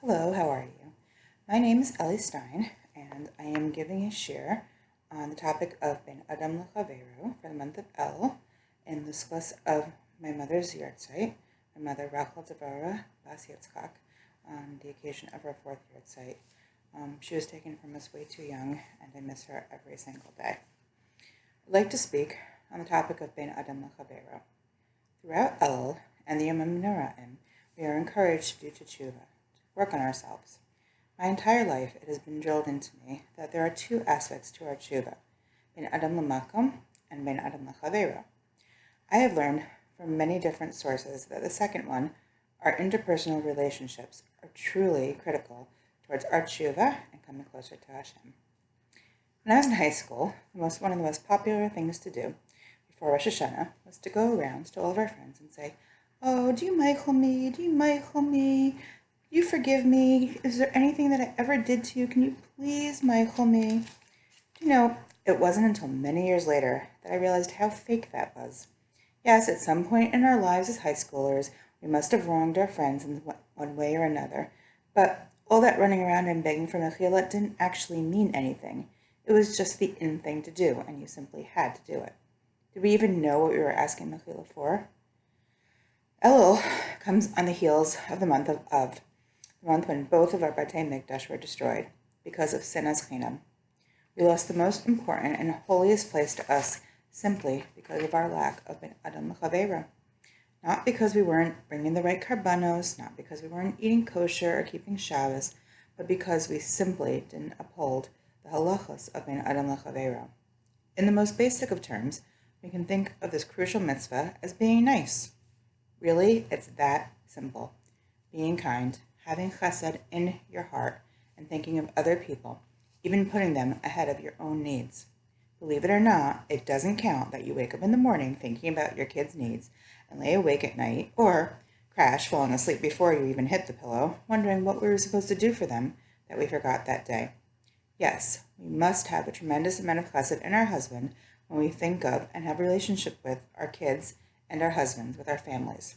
Hello, how are you? My name is Ellie Stein, and I am giving a share on the topic of Ben Adam Lechavero for the month of El in the schus of my mother's yahrzeit, my mother Rachel Devora Bas Yitzchak, on the occasion of her fourth yahrzeit. She was taken from us way too young, and I miss her every single day. I'd like to speak on the topic of Ben Adam Lechavero. Throughout El and the Yomim Noraim, we are encouraged to do teshuva, work on ourselves. My entire life, it has been drilled into me that there are two aspects to our tshuva, bein adam l'makom and bein adam l'chavero. I have learned from many different sources that the second one, our interpersonal relationships, are truly critical towards our tshuva and coming closer to Hashem. When I was in high school, one of the most popular things to do before Rosh Hashanah was to go around to all of our friends and say, "Oh, do you meichel me? Do you meichel me? You forgive me? Is there anything that I ever did to you? Can you please meichel me?" It wasn't until many years later that I realized how fake that was. Yes, at some point in our lives as high schoolers, we must have wronged our friends in one way or another, but all that running around and begging for mechila didn't actually mean anything. It was just the in thing to do, and you simply had to do it. Did we even know what we were asking mechila for? Elul comes on the heels of the month of Av, the month when both of our Batei Mikdash were destroyed because of sinas chinam. We lost the most important and holiest place to us simply because of our lack of ben adam l'chavera. Not because we weren't bringing the right karbanos, not because we weren't eating kosher or keeping Shabbos, but because we simply didn't uphold the halachos of ben adam l'chavera. In the most basic of terms, we can think of this crucial mitzvah as being nice. Really, it's that simple. Being kind, having chesed in your heart, and thinking of other people, even putting them ahead of your own needs. Believe it or not, it doesn't count that you wake up in the morning thinking about your kids' needs and lay awake at night, or crash falling asleep before you even hit the pillow, wondering what we were supposed to do for them that we forgot that day. Yes, we must have a tremendous amount of chesed in our husband when we think of and have a relationship with our kids and our husbands, with our families.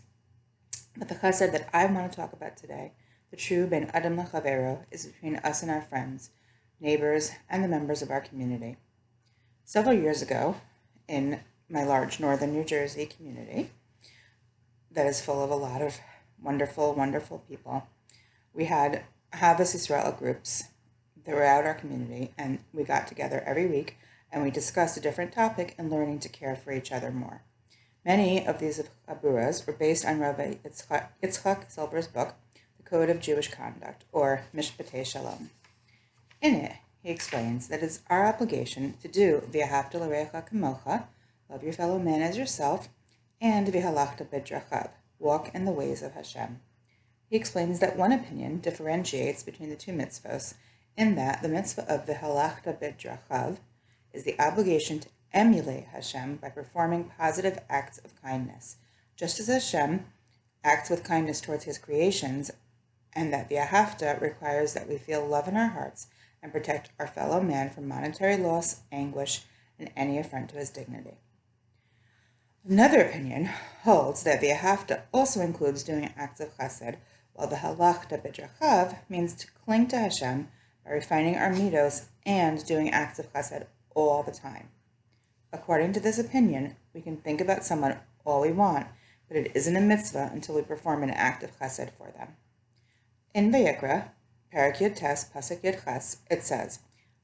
But the chesed that I want to talk about today, the true ben adam l'chavero, is between us and our friends, neighbors, and the members of our community. Several years ago, in my large northern New Jersey community that is full of a lot of wonderful, wonderful people, we had Havas Yisrael groups throughout our community, and we got together every week and we discussed a different topic and learning to care for each other more. Many of these aburas were based on Rabbi Yitzchak Silver's book, The Code of Jewish Conduct, or Mishpatei Shalom. In it, he explains that it's our obligation to do v'ahavta l'recha kamocha, love your fellow man as yourself, and v'halachta b'drachav, walk in the ways of Hashem. He explains that one opinion differentiates between the two mitzvos in that the mitzvah of v'halachta b'drachav is the obligation to emulate Hashem by performing positive acts of kindness, just as Hashem acts with kindness towards his creations, and that v'ahavta requires that we feel love in our hearts and protect our fellow man from monetary loss, anguish, and any affront to his dignity. Another opinion holds that v'ahavta also includes doing acts of chesed, while the halachta b'drachav means to cling to Hashem by refining our midos and doing acts of chesed all the time. According to this opinion, we can think about someone all we want, but it isn't a mitzvah until we perform an act of chesed for them. In Vayikra, Parak Yud Tes, Pasuk Yud Ches, it says,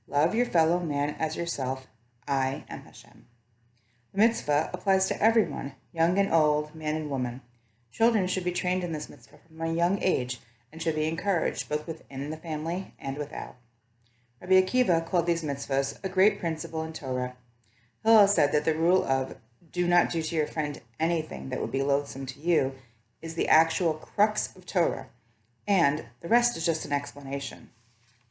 "Love your fellow man as yourself, I am Hashem." The mitzvah applies to everyone, young and old, man and woman. Children should be trained in this mitzvah from a young age and should be encouraged both within the family and without. Rabbi Akiva called these mitzvahs a great principle in Torah. Hillel said that the rule of do not do to your friend anything that would be loathsome to you is the actual crux of Torah, and the rest is just an explanation.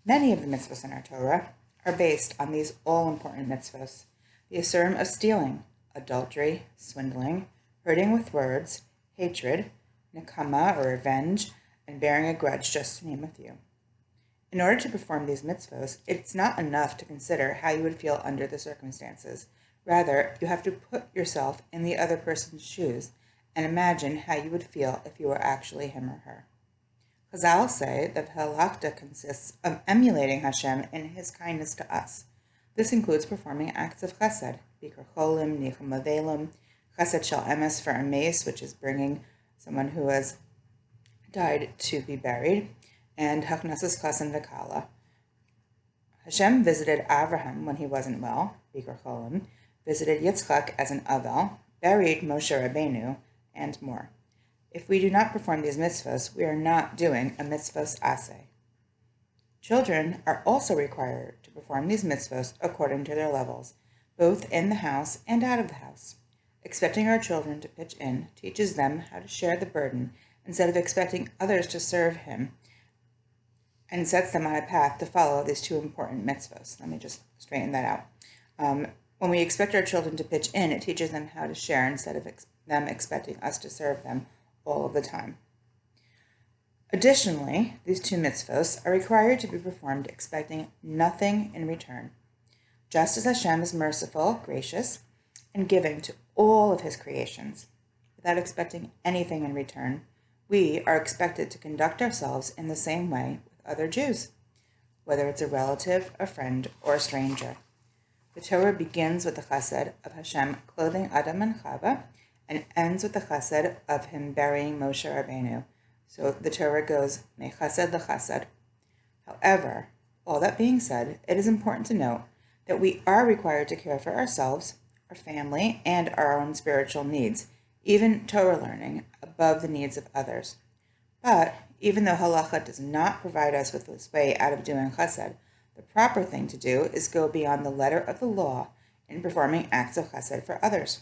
Many of the mitzvahs in our Torah are based on these all-important mitzvahs: the isurim of stealing, adultery, swindling, hurting with words, hatred, nekama or revenge, and bearing a grudge, just to name a few. In order to perform these mitzvahs, it's not enough to consider how you would feel under the circumstances. Rather, you have to put yourself in the other person's shoes and imagine how you would feel if you were actually him or her. Chazal say that halachta consists of emulating Hashem in His kindness to us. This includes performing acts of chesed, bikur cholim, nichum avelim, chesed shel emes for a mace, which is bringing someone who has died to be buried, and hachnasas chasen v'kala. Hashem visited Avraham when he wasn't well, bikur cholim, visited Yitzchak as an avel, buried Moshe Rabbeinu, and more. If we do not perform these mitzvahs, we are not doing a mitzvahs aseh. Children are also required to perform these mitzvahs according to their levels, both in the house and out of the house. Expecting our children to pitch in teaches them how to share the burden instead of expecting others to serve him, and sets them on a path to follow these two important mitzvahs. Let me just straighten that out. When we expect our children to pitch in, it teaches them how to share instead of them expecting us to serve them all of the time. Additionally, these two mitzvahs are required to be performed expecting nothing in return. Just as Hashem is merciful, gracious, and giving to all of His creations, without expecting anything in return, we are expected to conduct ourselves in the same way with other Jews, whether it's a relative, a friend, or a stranger. The Torah begins with the chesed of Hashem clothing Adam and Chava, and ends with the chesed of Him burying Moshe Rabbeinu. So the Torah goes me chesed lechesed. However, all that being said, it is important to note that we are required to care for ourselves, our family, and our own spiritual needs, even Torah learning, above the needs of others. But even though halacha does not provide us with this way out of doing chesed, the proper thing to do is go beyond the letter of the law in performing acts of chesed for others.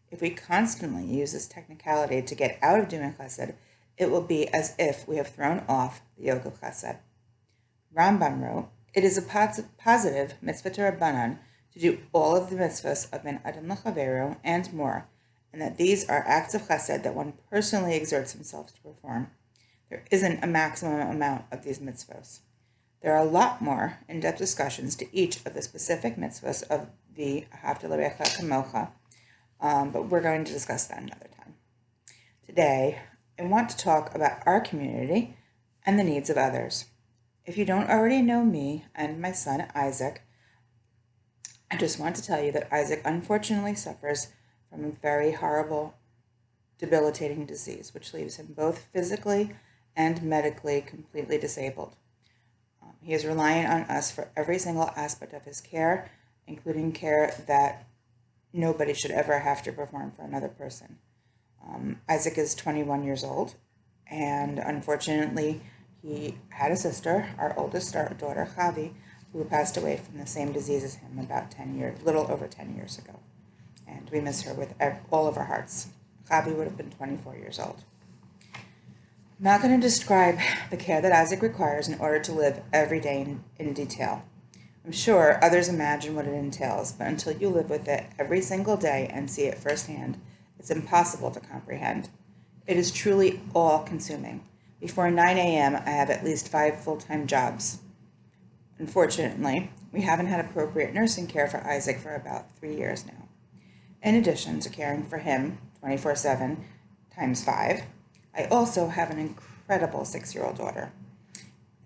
If we constantly use this technicality to get out of doing chesed, it will be as if we have thrown off the yoke of chesed. Rambam wrote, "It is a positive mitzvah to Rabbanan to do all of the mitzvahs of bein adam l'chaveru and more, and that these are acts of chesed that one personally exerts himself to perform. There isn't a maximum amount of these mitzvahs. There are a lot more in-depth discussions to each of the specific mitzvahs of the Ahavta l'recha kamocha, but we're going to discuss that another time. Today, I want to talk about our community and the needs of others. If you don't already know me and my son Isaac, I just want to tell you that Isaac unfortunately suffers from a very horrible, debilitating disease, which leaves him both physically and medically completely disabled. He is reliant on us for every single aspect of his care, including care that nobody should ever have to perform for another person. Isaac is 21 years old, and unfortunately, he had a sister, our oldest daughter, Chavi, who passed away from the same disease as him about 10 years, little over 10 years ago. And we miss her with all of our hearts. Chavi would have been 24 years old. I'm not going to describe the care that Isaac requires in order to live every day in detail. I'm sure others imagine what it entails, but until you live with it every single day and see it firsthand, it's impossible to comprehend. It is truly all-consuming. Before 9 a.m., I have at least 5 full-time jobs. Unfortunately, we haven't had appropriate nursing care for Isaac for about 3 years now. In addition to caring for him 24/7 times 5, I also have an incredible 6-year-old daughter.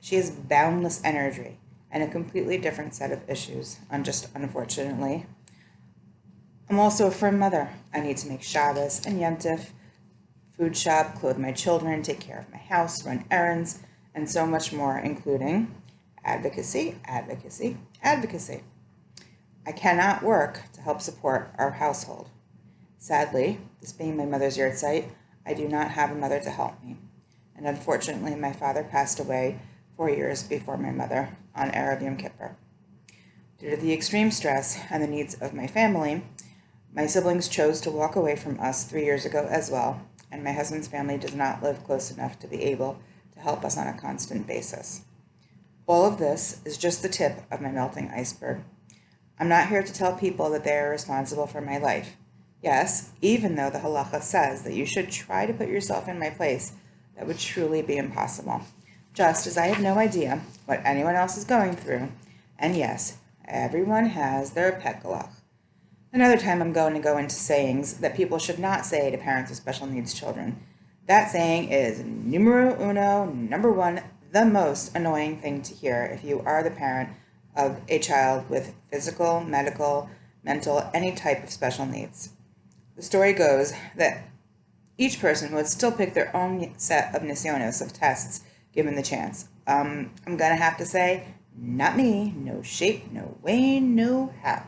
She has boundless energy and a completely different set of issues, unfortunately. I'm also a firm mother. I need to make Shabbos and Yom Tov, food shop, clothe my children, take care of my house, run errands, and so much more, including advocacy, advocacy, advocacy. I cannot work to help support our household. Sadly, this being my mother's yahrzeit, I do not have a mother to help me. And unfortunately, my father passed away 4 years before my mother on Erev Yom Kippur. Due to the extreme stress and the needs of my family, my siblings chose to walk away from us 3 years ago as well, and my husband's family does not live close enough to be able to help us on a constant basis. All of this is just the tip of my melting iceberg. I'm not here to tell people that they are responsible for my life. Yes, even though the halacha says that you should try to put yourself in my place, that would truly be impossible. Just as I have no idea what anyone else is going through, and yes, everyone has their pekalach. Another time I'm going to go into sayings that people should not say to parents with special needs children. That saying is numero uno, number one, the most annoying thing to hear if you are the parent of a child with physical, medical, mental, any type of special needs. The story goes that each person would still pick their own set of nisionos, of tests, given the chance. I'm gonna have to say, not me, no shape, no way, no how.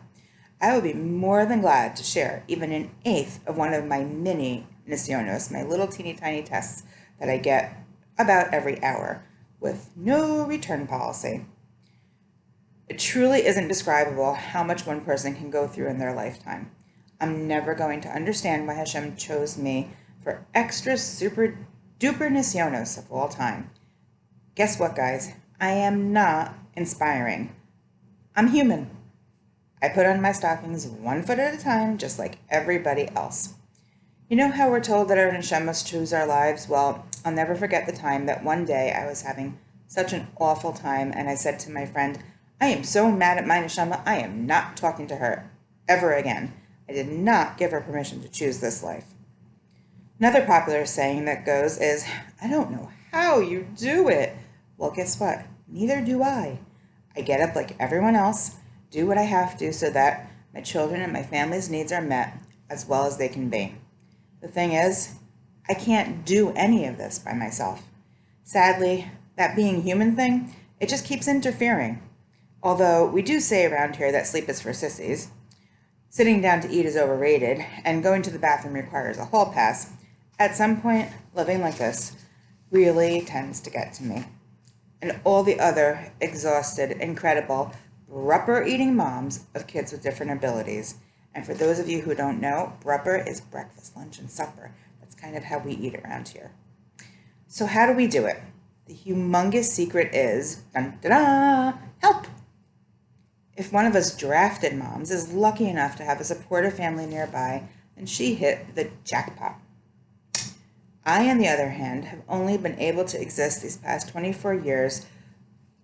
I would be more than glad to share even an eighth of one of my mini nisionos, my little teeny tiny tests that I get about every hour, with no return policy. It truly isn't describable how much one person can go through in their lifetime. I'm never going to understand why Hashem chose me for extra super duper nisionos of all time. Guess what, guys? I am not inspiring. I'm human. I put on my stockings 1 foot at a time, just like everybody else. You know how we're told that our neshamas choose our lives? Well, I'll never forget the time that one day I was having such an awful time, and I said to my friend, I am so mad at my neshama, I am not talking to her ever again. I did not give her permission to choose this life. Another popular saying that goes is, I don't know how you do it. Well, guess what? Neither do I. I get up like everyone else, do what I have to so that my children and my family's needs are met as well as they can be. The thing is, I can't do any of this by myself. Sadly, that being human thing, it just keeps interfering. Although we do say around here that sleep is for sissies, sitting down to eat is overrated, and going to the bathroom requires a hall pass, at some point, living like this really tends to get to me. And all the other exhausted, incredible, brupper eating moms of kids with different abilities. And for those of you who don't know, brupper is breakfast, lunch, and supper. That's kind of how we eat around here. So how do we do it? The humongous secret is, dun, da, da, help! If one of us drafted moms is lucky enough to have a supportive family nearby, then she hit the jackpot. I, on the other hand, have only been able to exist these past 24 years,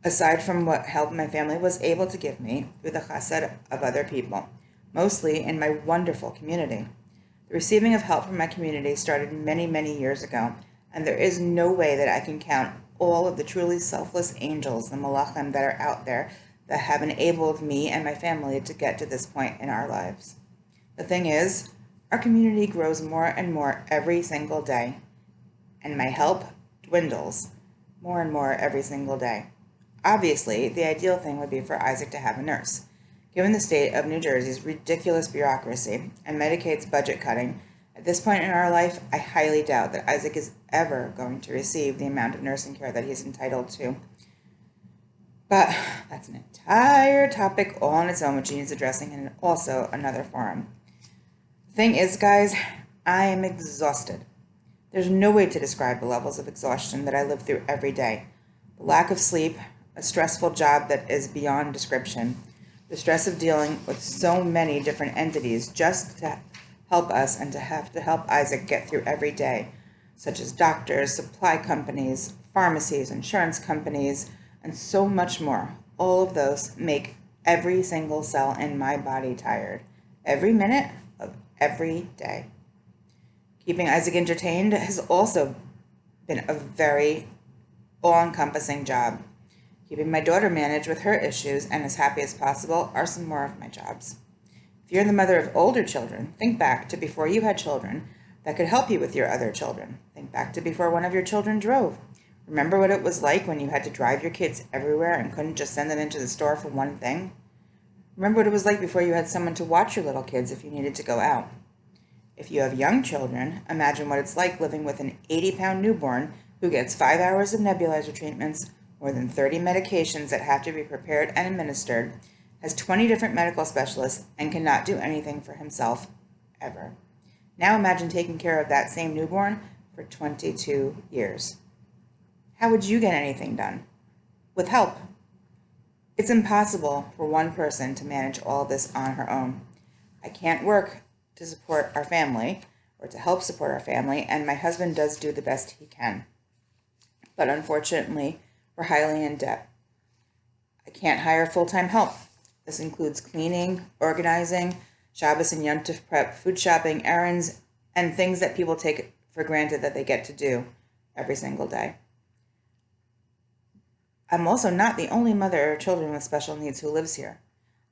aside from what help my family was able to give me through the chesed of other people, mostly in my wonderful community. The receiving of help from my community started many, many years ago, and there is no way that I can count all of the truly selfless angels, the malachim that are out there that have enabled me and my family to get to this point in our lives. The thing is, our community grows more and more every single day, and my help dwindles more and more every single day. Obviously, the ideal thing would be for Isaac to have a nurse. Given the state of New Jersey's ridiculous bureaucracy and Medicaid's budget cutting, at this point in our life, I highly doubt that Isaac is ever going to receive the amount of nursing care that he's entitled to. But that's an entire topic all on its own, which needs addressing in also another forum. The thing is, guys, I am exhausted. There's no way to describe the levels of exhaustion that I live through every day. The lack of sleep, a stressful job that is beyond description, the stress of dealing with so many different entities just to help us and to have to help Isaac get through every day, such as doctors, supply companies, pharmacies, insurance companies, and so much more. All of those make every single cell in my body tired, every minute of every day. Keeping Isaac entertained has also been a very all-encompassing job. Keeping my daughter managed with her issues and as happy as possible are some more of my jobs. If you're the mother of older children, think back to before you had children that could help you with your other children. Think back to before one of your children drove. Remember what it was like when you had to drive your kids everywhere and couldn't just send them into the store for one thing? Remember what it was like before you had someone to watch your little kids if you needed to go out. If you have young children, imagine what it's like living with an 80-pound newborn who gets 5 hours of nebulizer treatments, more than 30 medications that have to be prepared and administered, has 20 different medical specialists, and cannot do anything for himself, ever. Now imagine taking care of that same newborn for 22 years. How would you get anything done? With help. It's impossible for one person to manage all of this on her own. I can't work to support our family, or to help support our family, and my husband does do the best he can. But unfortunately, we're highly in debt. I can't hire full-time help. This includes cleaning, organizing, Shabbos and Yom Tov prep, food shopping, errands, and things that people take for granted that they get to do every single day. I'm also not the only mother of children with special needs who lives here.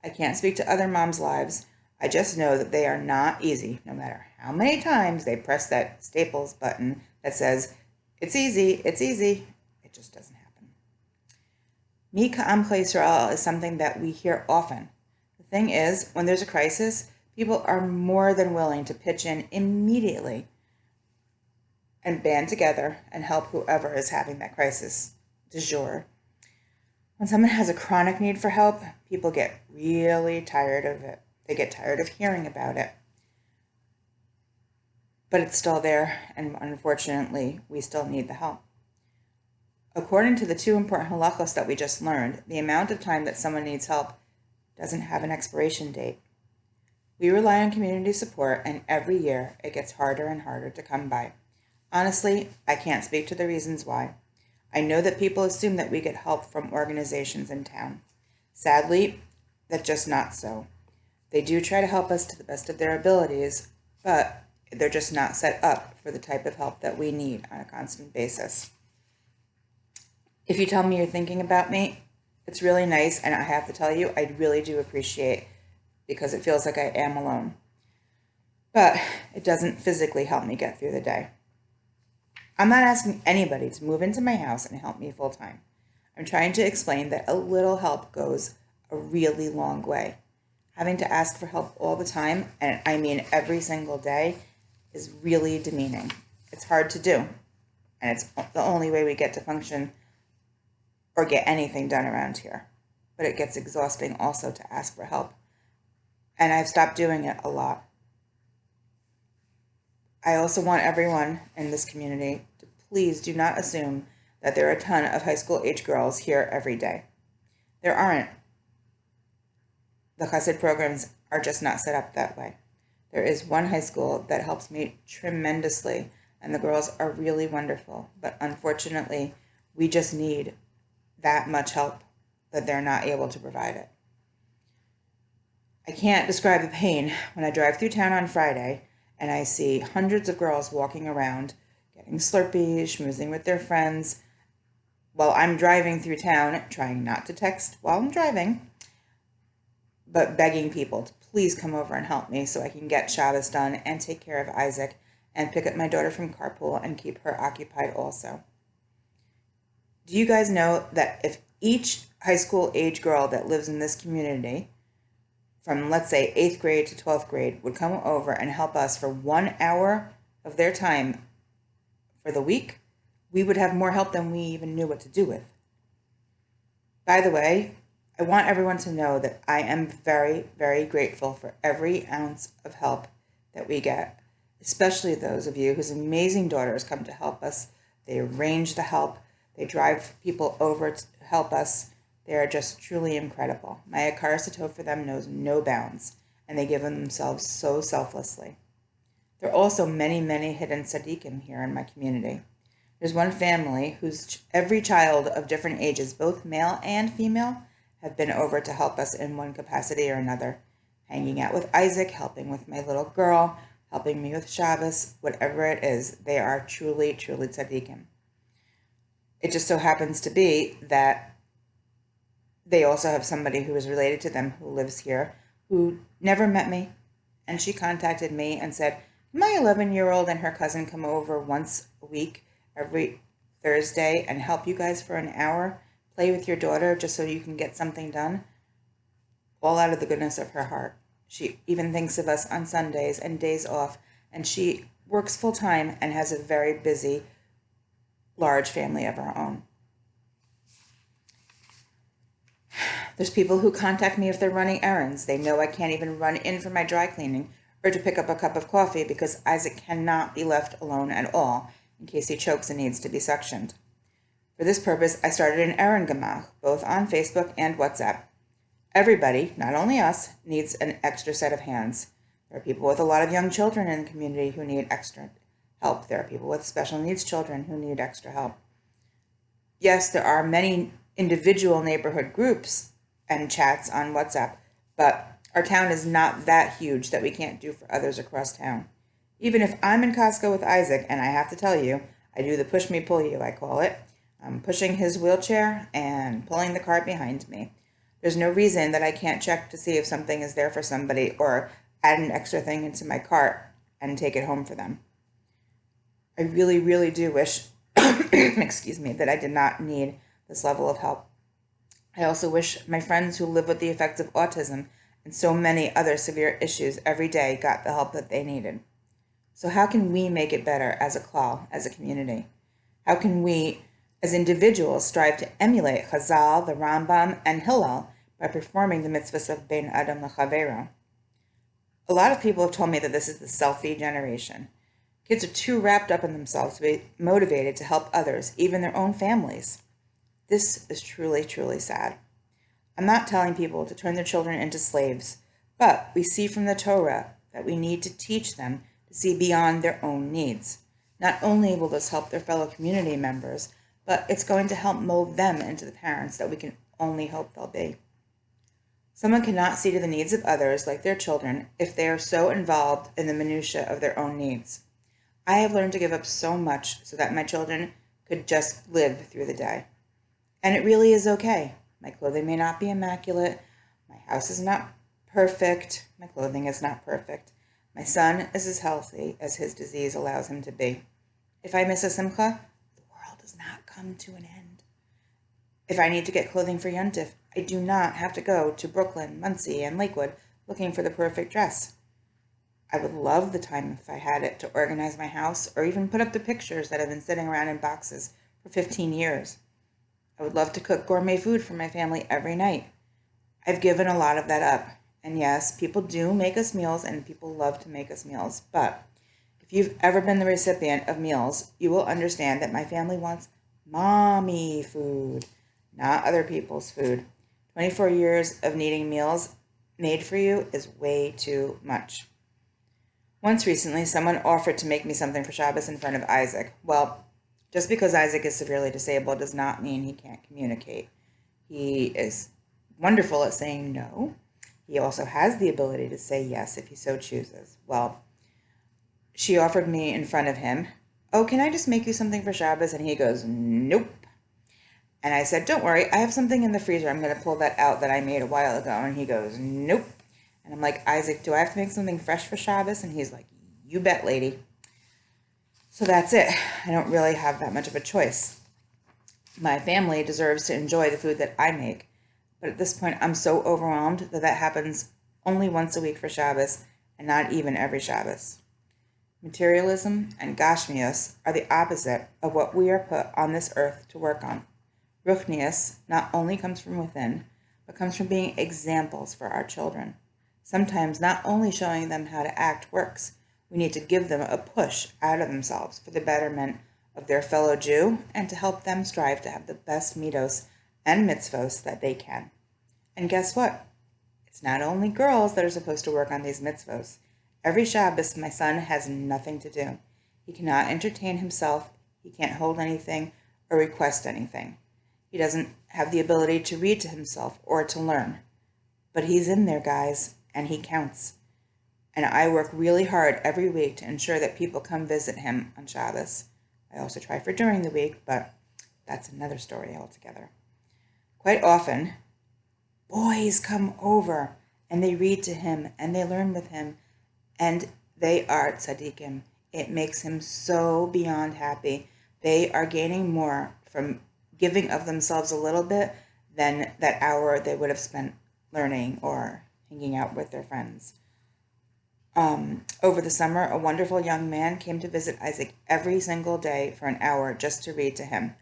I can't speak to other moms' lives. I just know that they are not easy, no matter how many times they press that Staples button that says, it's easy, it's easy. It just doesn't happen. Mi ka'amcha Yisrael is something that we hear often. The thing is, when there's a crisis, people are more than willing to pitch in immediately and band together and help whoever is having that crisis du jour. When someone has a chronic need for help, people get really tired of it. They get tired of hearing about it. But it's still there, and unfortunately, we still need the help. According to the two important halachos that we just learned, the amount of time that someone needs help doesn't have an expiration date. We rely on community support, and every year it gets harder and harder to come by. Honestly, I can't speak to the reasons why. I know that people assume that we get help from organizations in town. Sadly, that's just not so. They do try to help us to the best of their abilities, but they're just not set up for the type of help that we need on a constant basis. If you tell me you're thinking about me, it's really nice, and I have to tell you, I really do appreciate it because it feels like I am alone. But it doesn't physically help me get through the day. I'm not asking anybody to move into my house and help me full time. I'm trying to explain that a little help goes a really long way. Having to ask for help all the time, and I mean every single day, is really demeaning. It's hard to do, and it's the only way we get to function or get anything done around here. But it gets exhausting also to ask for help, and I've stopped doing it a lot. I also want everyone in this community to please do not assume that there are a ton of high school age girls here every day. There aren't. The chesed programs are just not set up that way. There is one high school that helps me tremendously, and the girls are really wonderful, but unfortunately, we just need that much help that they're not able to provide it. I can't describe the pain when I drive through town on Friday and I see hundreds of girls walking around, getting Slurpees, schmoozing with their friends, while I'm driving through town, trying not to text while I'm driving, but begging people to please come over and help me so I can get Shabbos done and take care of Isaac and pick up my daughter from carpool and keep her occupied also. Do you guys know that if each high school age girl that lives in this community from, let's say, 8th grade to 12th grade would come over and help us for 1 hour of their time for the week, we would have more help than we even knew what to do with. By the way, I want everyone to know that I am very, very grateful for every ounce of help that we get, especially those of you whose amazing daughters come to help us. They arrange the help. They drive people over to help us. They are just truly incredible. My Akaras Tov for them knows no bounds, and they give themselves so selflessly. There are also many, many hidden tzaddikim here in my community. There's one family whose every child of different ages, both male and female, have been over to help us in one capacity or another, hanging out with Isaac, helping with my little girl, helping me with Shabbos, whatever it is. They are truly, truly tzaddikim. It just so happens to be that they also have somebody who is related to them who lives here, who never met me, and she contacted me and said, my 11-year-old and her cousin come over once a week, every Thursday, and help you guys for an hour, play with your daughter just so you can get something done, all out of the goodness of her heart. She even thinks of us on Sundays and days off, and she works full-time and has a very busy, large family of her own. There's people who contact me if they're running errands. They know I can't even run in for my dry cleaning or to pick up a cup of coffee because Isaac cannot be left alone at all in case he chokes and needs to be suctioned. For this purpose, I started an errand gemach, both on Facebook and WhatsApp. Everybody, not only us, needs an extra set of hands. There are people with a lot of young children in the community who need extra help. There are people with special needs children who need extra help. Yes, there are many individual neighborhood groups and chats on WhatsApp, but our town is not that huge that we can't do for others across town. Even if I'm in Costco with Isaac, and I have to tell you, I do the push me pull you, I call it. I'm pushing his wheelchair and pulling the cart behind me. There's no reason that I can't check to see if something is there for somebody or add an extra thing into my cart and take it home for them. I really, really do wish, excuse me, that I did not need this level of help. I also wish my friends who live with the effects of autism and so many other severe issues every day got the help that they needed. So how can we make it better as a klal, as a community? How can we, as individuals, strive to emulate Chazal, the Rambam, and Hillel by performing the mitzvahs of bein adam lechavero? A lot of people have told me that this is the selfie generation. Kids are too wrapped up in themselves to be motivated to help others, even their own families. This is truly, truly sad. I'm not telling people to turn their children into slaves, but we see from the Torah that we need to teach them to see beyond their own needs. Not only will this help their fellow community members, but it's going to help mold them into the parents that we can only hope they'll be. Someone cannot see to the needs of others like their children if they are so involved in the minutiae of their own needs. I have learned to give up so much so that my children could just live through the day. And it really is okay. My clothing may not be immaculate. My house is not perfect. My clothing is not perfect. My son is as healthy as his disease allows him to be. If I miss a simcha, the world does not come to an end. If I need to get clothing for Yontif, I do not have to go to Brooklyn, Muncie, and Lakewood looking for the perfect dress. I would love the time if I had it to organize my house or even put up the pictures that have been sitting around in boxes for 15 years. I would love to cook gourmet food for my family every night. I've given a lot of that up. And yes, people do make us meals and people love to make us meals. But if you've ever been the recipient of meals, you will understand that my family wants mommy food, not other people's food. 24 years of needing meals made for you is way too much. Once recently, someone offered to make me something for Shabbos in front of Isaac. Well, just because Isaac is severely disabled does not mean he can't communicate. He is wonderful at saying no. He also has the ability to say yes if he so chooses. Well, she offered me in front of him, "Oh, can I just make you something for Shabbos?" And he goes, "Nope." And I said, "Don't worry, I have something in the freezer. I'm going to pull that out that I made a while ago." And he goes, "Nope." And I'm like, "Isaac, do I have to make something fresh for Shabbos?" And he's like, "You bet, lady." So that's it. I don't really have that much of a choice. My family deserves to enjoy the food that I make. But at this point, I'm so overwhelmed that that happens only once a week for Shabbos and not even every Shabbos. Materialism and gashmius are the opposite of what we are put on this earth to work on. Ruchnius not only comes from within, but comes from being examples for our children. Sometimes not only showing them how to act works, we need to give them a push out of themselves for the betterment of their fellow Jew and to help them strive to have the best midos and mitzvos that they can. And guess what? It's not only girls that are supposed to work on these mitzvos. Every Shabbos, my son has nothing to do. He cannot entertain himself, he can't hold anything or request anything. He doesn't have the ability to read to himself or to learn. But he's in there, guys, and he counts. And I work really hard every week to ensure that people come visit him on Shabbos. I also try for during the week, but that's another story altogether. Quite often, boys come over and they read to him and they learn with him, and they are tzaddikim. It makes him so beyond happy. They are gaining more from giving of themselves a little bit than that hour they would have spent learning or hanging out with their friends. Over the summer, a wonderful young man came to visit Isaac every single day for an hour just to read to him.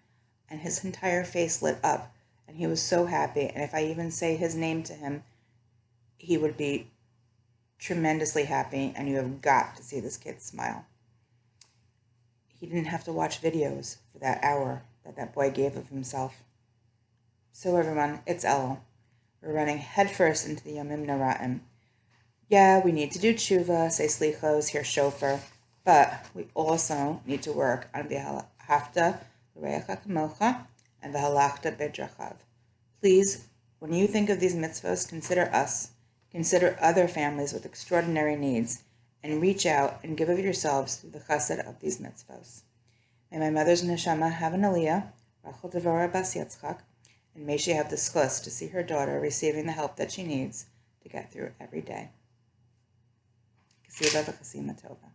And his entire face lit up, and he was so happy. And if I even say his name to him, he would be tremendously happy, and you have got to see this kid smile. He didn't have to watch videos for that hour that that boy gave of himself. So everyone, it's Elul. We're running headfirst into the Yomim Nara'im. Yeah, we need to do tshuva, say slichos, hear shofar, but we also need to work on v'ahavta l'reacha kamocha and v'halachta bedrachav. Please, when you think of these mitzvos, consider us. Consider other families with extraordinary needs, and reach out and give of yourselves through the chesed of these mitzvahs. May my mother's neshama have an aliyah, Rachel Devora Bas Yitzchak, and may she have the schus to see her daughter receiving the help that she needs to get through every day. Kasiba v'chasima tova.